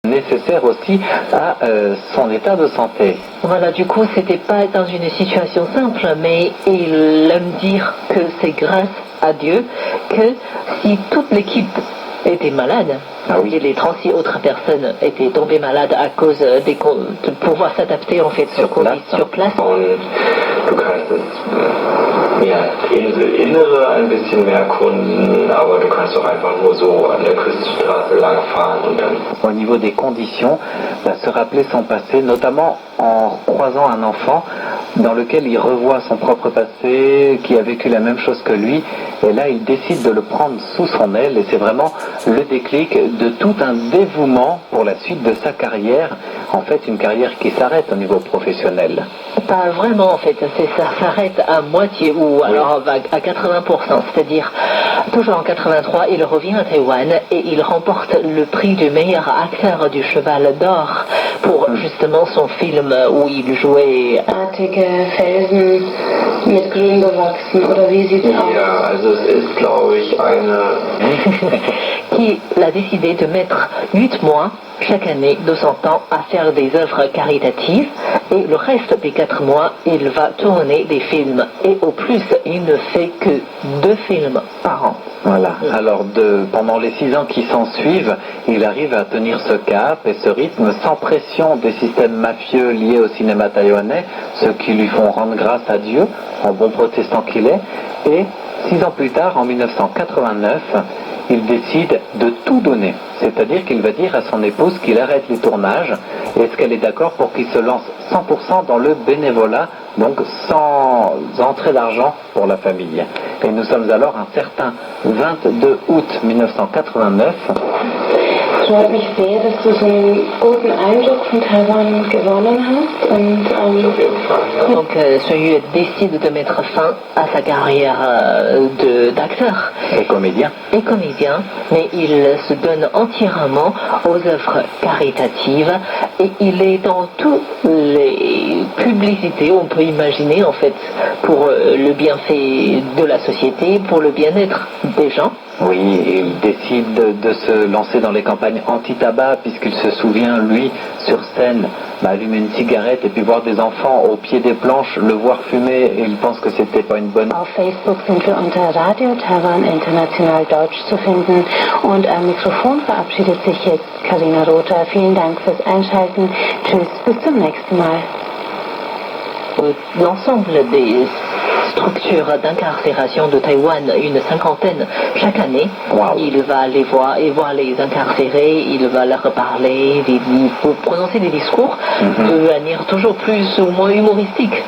nécessaire aussi à son état de santé. Voilà, du coup, c'était pas dans une situation simple, mais il aime dire que c'est grâce à Dieu que si toute l'équipe était malade, et les 36 autres personnes étaient tombées malades à cause de pouvoir s'adapter en fait sur place. Du kannst es Inselinnere ein bisschen mehr erkunden, aber du kannst auch einfach nur so an der Küstenstraße langfahren und dann. Au niveau des conditions, se rappeler son passé, notamment en croisant un enfant dans lequel il revoit son propre passé, qui a vécu la même chose que lui, et là il décide de le prendre sous son aile, et c'est vraiment le déclic de tout un dévouement pour la suite de sa carrière, en fait une carrière qui s'arrête au niveau professionnel. Pas vraiment en fait, ça s'arrête à moitié ou alors à 80%, c'est-à-dire toujours en 83 il revient à Taïwan et il remporte le prix du meilleur acteur du Cheval d'Or pour justement son film où il jouait artige Felsen mit Grün bewachsen oder wie sieht's aus? Ja, also es ist glaube ich qui a décidé de mettre 8 mois chaque année de son temps à faire des œuvres caritatives et le reste des 4 mois il va tourner des films et au plus il ne fait que 2 films par an. Voilà, alors pendant les 6 ans qui s'en suivent, il arrive à tenir ce cap et ce rythme sans pression des systèmes mafieux liés au cinéma taïwanais, ceux qui lui font rendre grâce à Dieu, en bon protestant qu'il est, et 6 ans plus tard, en 1989, il décide de tout donner. C'est-à-dire qu'il va dire à son épouse qu'il arrête les tournages. Est-ce qu'elle est d'accord pour qu'il se lance 100% dans le bénévolat, donc sans entrée d'argent pour la famille. Et nous sommes alors un certain 22 août 1989. Freut mich sehr, dass du so einen guten Eindruck von Taiwan gewonnen hast. Donc Sun décide de mettre fin à sa carrière d'acteur et comédien, mais il se donne entièrement aux œuvres caritatives et il est dans toutes les publicités, on peut imaginer en fait, pour le bienfait de la société, pour le bien-être des gens. Oui, il décide de se lancer dans les campagnes anti-tabac puisqu'il se souvient, lui, sur scène, allumer une cigarette et puis voir des enfants au pied des planches, le voir fumer et il pense que c'était pas une bonne... Auf Facebook sind wir unter Radio Taiwan International Deutsch zu finden und am Mikrofon verabschiedet sich jetzt Karina Rother. Vielen Dank fürs Einschalten. Tschüss, bis zum nächsten Mal. L'ensemble des structures d'incarcération de Taïwan, une cinquantaine chaque année. Wow. Il va les voir et voir les incarcérés, il va leur parler, prononcer des discours de manière toujours plus ou moins humoristique.